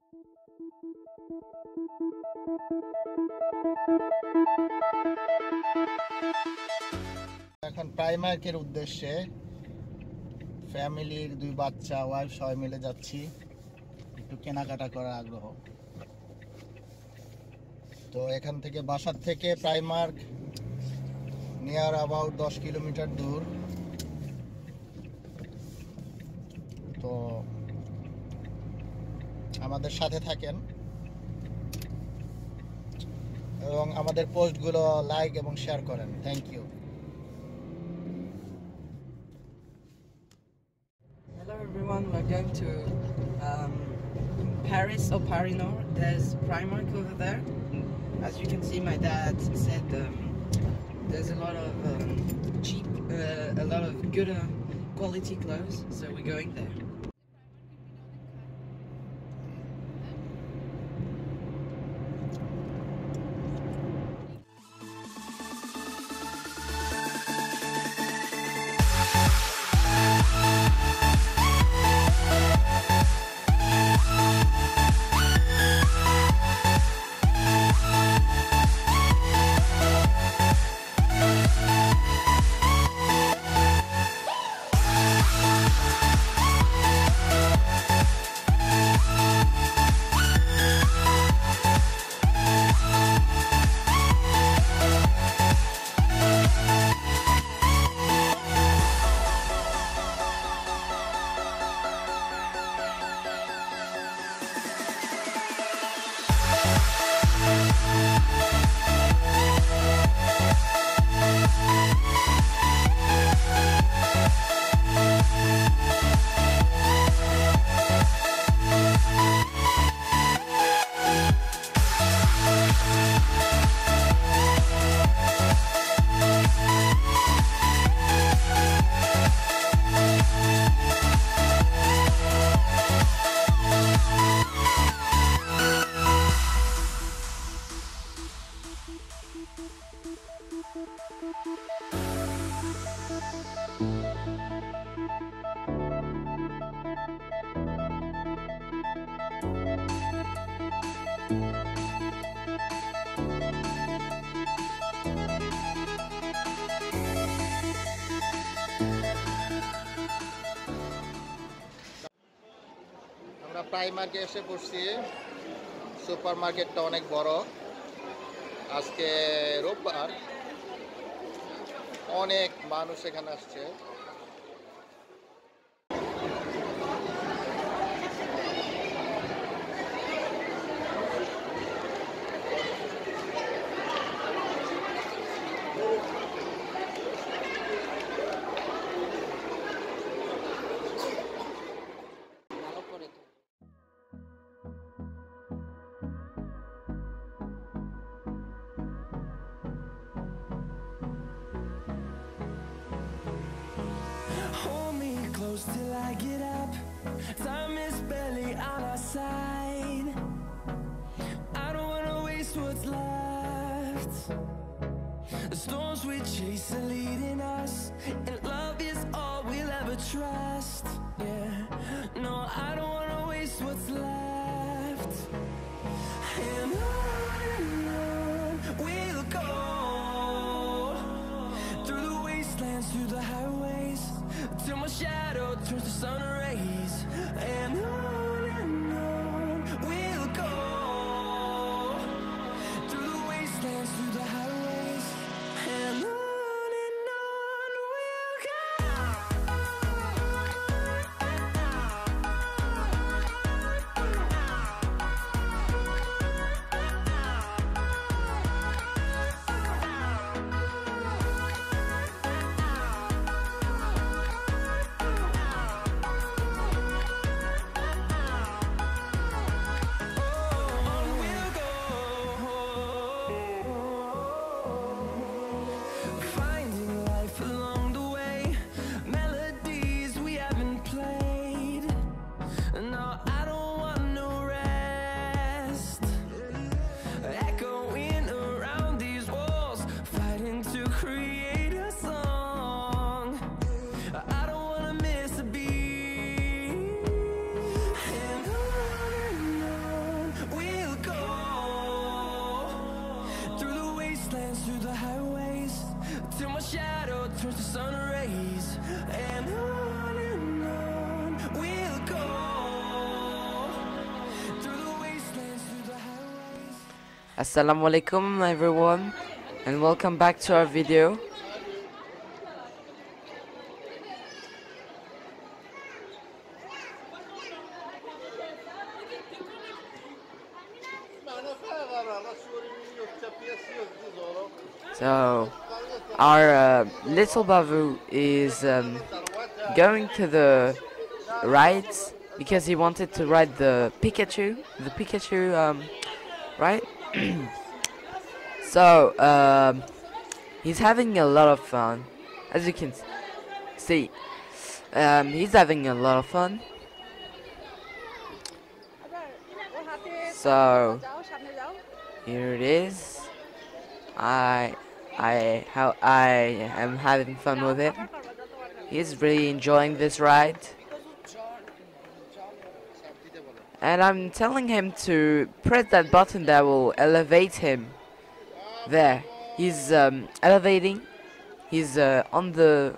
এখন প্রাইমার্কের উদ্দেশ্যে ফ্যামিলির 2 বাচ্চা ওয়াইফ সবাই মিলে যাচ্ছি, একটু কেনাকাটা করার আগ্রহ। তো এখান থেকে বাসার থেকে প্রাইমার্ক নিয়ার অ্যাবাউট 10 কিলোমিটার দূর। তো আমাদের সাথে থাকেন এবং আমাদের পোস্টগুলো লাইক এবং শেয়ার করেন। Thank you. Hello everyone, we're going to Paris or Paris Nord. There's Primark over there. As you can see, my dad said there's a lot of cheap, a lot of good quality clothes, so we're going there. আমরা প্রাইমার্কে এসে পড়ছি। Super মার্কেটটা অনেক বড়। আজকে রোববার, অনেক মানুষ এখানে আসছে। Till I get up, time is barely on our side. I don't wanna waste what's left. The storms we chase are leading us, and love is all we'll ever trust. Yeah, no, I don't wanna waste what's left. And on we'll go, through the wastelands, through the highways, till my shadow turns to sun rays. And on we'll go, through the wastelands, through the highways. And on we'll go. towards the sun rays, and on we'll go through the wastelands, through the highways. Assalamu alaikum everyone, and welcome back to our video. So our little Babu is going to the rides because he wanted to ride the Pikachu ride. So he's having a lot of fun, as you can see. He's having a lot of fun. So here it is. I am having fun with it. He's really enjoying this ride, and I'm telling him to press that button that will elevate him. There, he's elevating. He's on the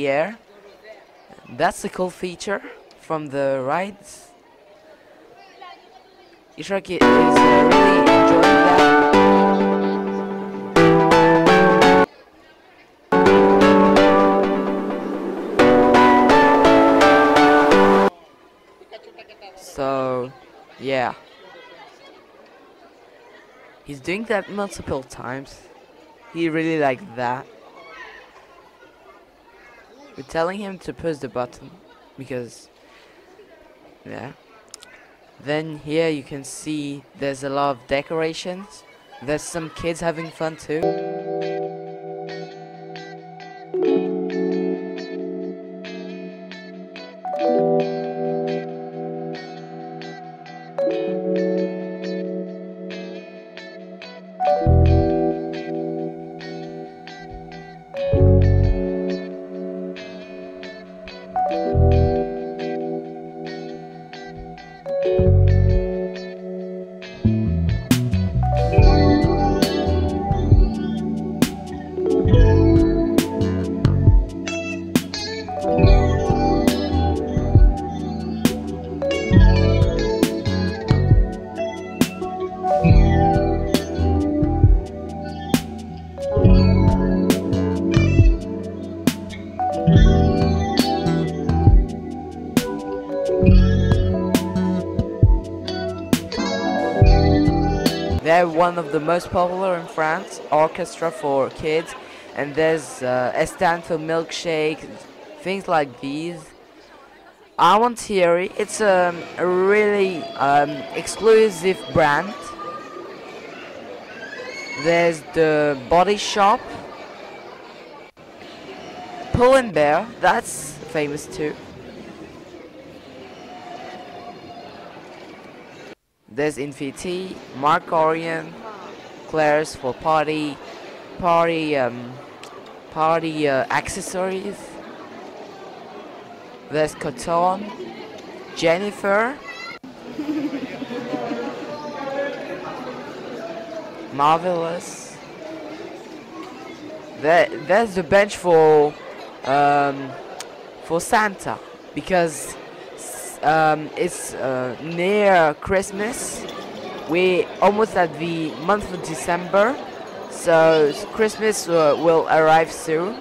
air. That's a cool feature from the rides. Ishraq is really enjoying that. So, yeah. He's doing that multiple times. He really liked that. We're telling him to push the button because, yeah. Then here you can see there's a lot of decorations. There's some kids having fun too. They're one of the most popular in France, orchestra for kids, and there's a stand for milkshake, things like these. I want Thierry. It's a really exclusive brand. There's the Body Shop, Pull and Bear, that's famous too. There's Infinity, Mark Orion, Claire's for party accessories. There's Cotton, Jennifer, Marvelous. There's the bench for Santa because it's near Christmas. We almost at the month of December, so Christmas will arrive soon.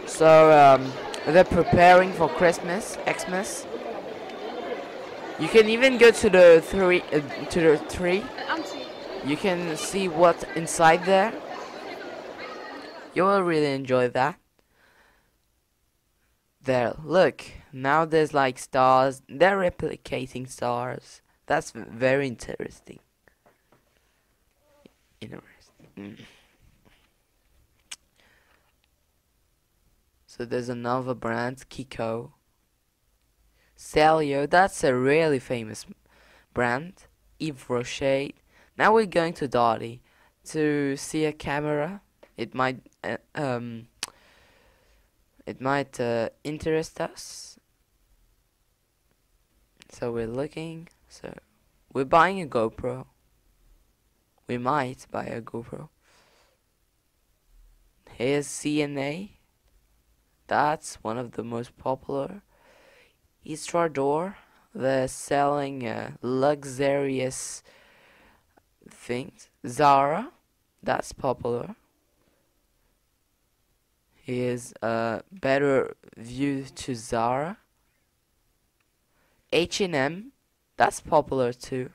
So they're preparing for Christmas, Xmas. You can even go to the tree. You can see what's inside there. You will really enjoy that. There, look. Now there's like stars. They're replicating stars. That's very interesting. So there's another brand, Kiko. Celio, that's a really famous brand. Yves Rocher. Now we're going to Dottie to see a camera. It might interest us. So we're looking. So we're buying a GoPro. We might buy a GoPro. Here's CNA. That's one of the most popular. Eastrar Door, they're selling luxurious things. Zara, that's popular. Here's a better view to Zara. H&M, that's popular too.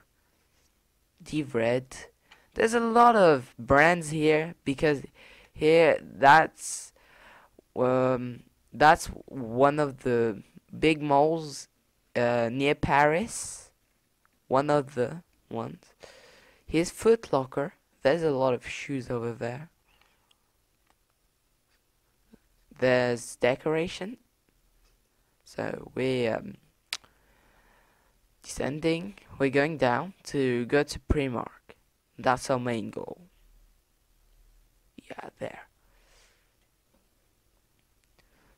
D-Red. There's a lot of brands here because here that's one of the big malls near Paris. One of the ones. Here's Foot Locker. There's a lot of shoes over there. There's decoration. So we're descending. We're going down to go to Primark. That's our main goal. Yeah, there.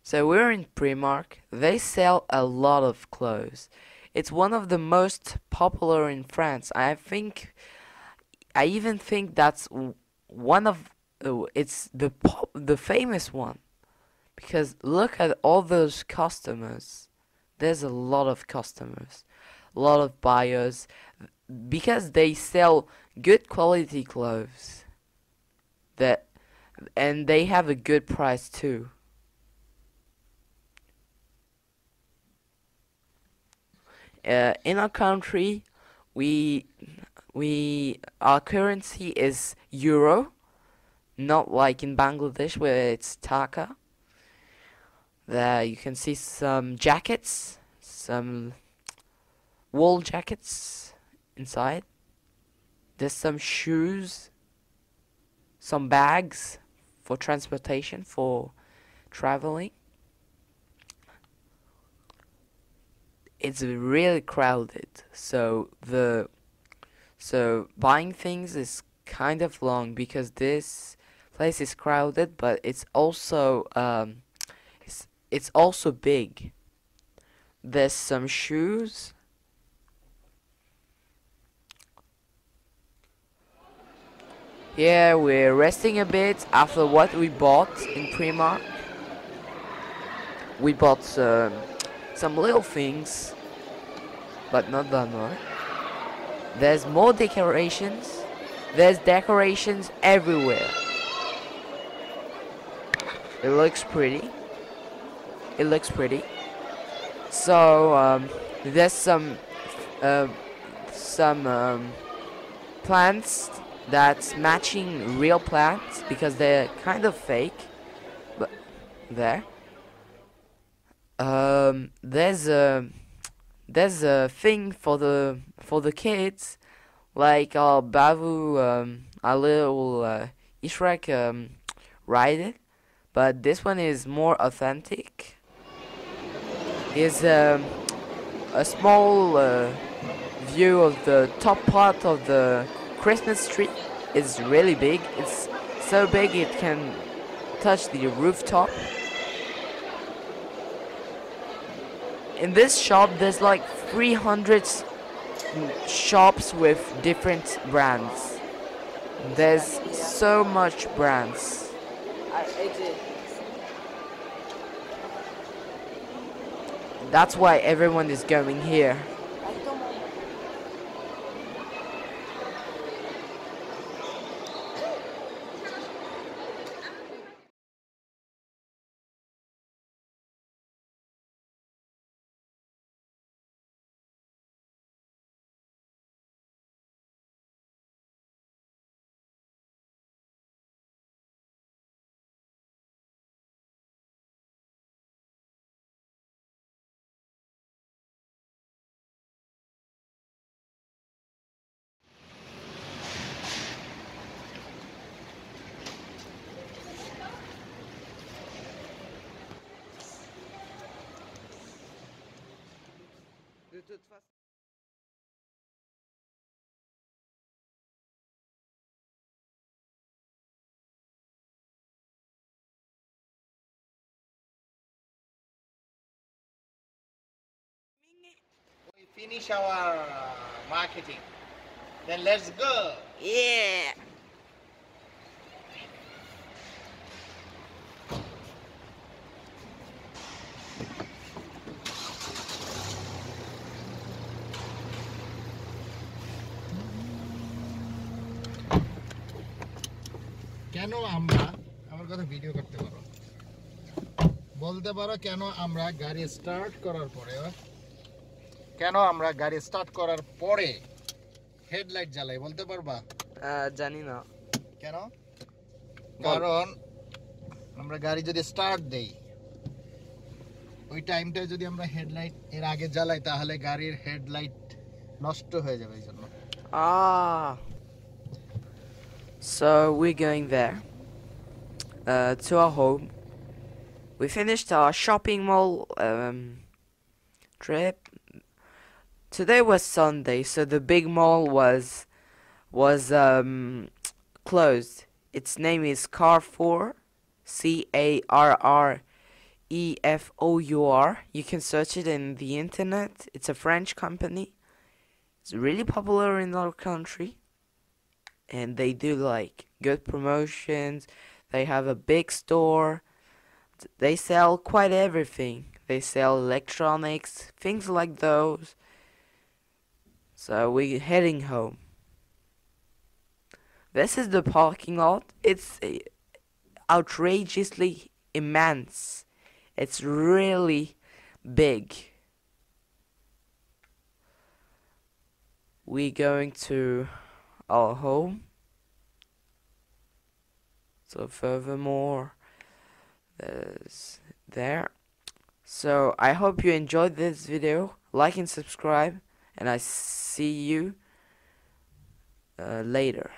So we're in Primark. They sell a lot of clothes. It's one of the most popular in France. I even think that's one of it's the famous one, because look at all those customers. There's a lot of customers, a lot of buyers, because they sell good quality clothes. And they have a good price too. In our country, our currency is euro, not like in Bangladesh where it's taka. There you can see some jackets, some wool jackets inside. There's some shoes, some bags for transportation, for traveling. It's really crowded, so buying things is kind of long because this place is crowded, but it's also big. There's some shoes. Here we're resting a bit after what we bought in Primark. We bought some little things, but not that much. There's more decorations. There's decorations everywhere. It looks pretty. It looks pretty. So there's some plants that's matching real plants because they're kind of fake. But there. There's a thing for the kids, like Bavu, a little Ishraq ride it, but this one is more authentic. Here's a small view of the top part of the Christmas tree. It's really big. It's so big it can touch the rooftop. In this shop, there's like 300 shops with different brands. There's so much brands. That's why everyone is going here. We finish our marketing. Then let's go. Yeah. কেন আমরা আমার কথা video করতে পারো বলতে পারো কেন আমরা গাড়ি স্টার্ট করার পরে হেডলাইট জ্বালাই বলতে পারবা জানি না কেন কারণ আমরা গাড়ি যদি স্টার্ট দেই ওই টাইমটা যদি আমরা হেডলাইট এর আগে জ্বালাই তাহলে গাড়ির হেডলাইট নষ্ট হয়ে যাবে এইজন্য So we're going there to our home. We finished our shopping mall trip. Today was Sunday, so the big mall was closed. Its name is Carrefour, Carrefour. You can search it in the internet. It's a French company. It's really popular in our country, and they do like good promotions. They have a big store. They sell quite everything. They sell electronics, things like those. So we're heading home. This is the parking lot. It's outrageously immense. It's really big. We're going to our home. So furthermore, there's there. So I hope you enjoyed this video. Like and subscribe, and I see you later.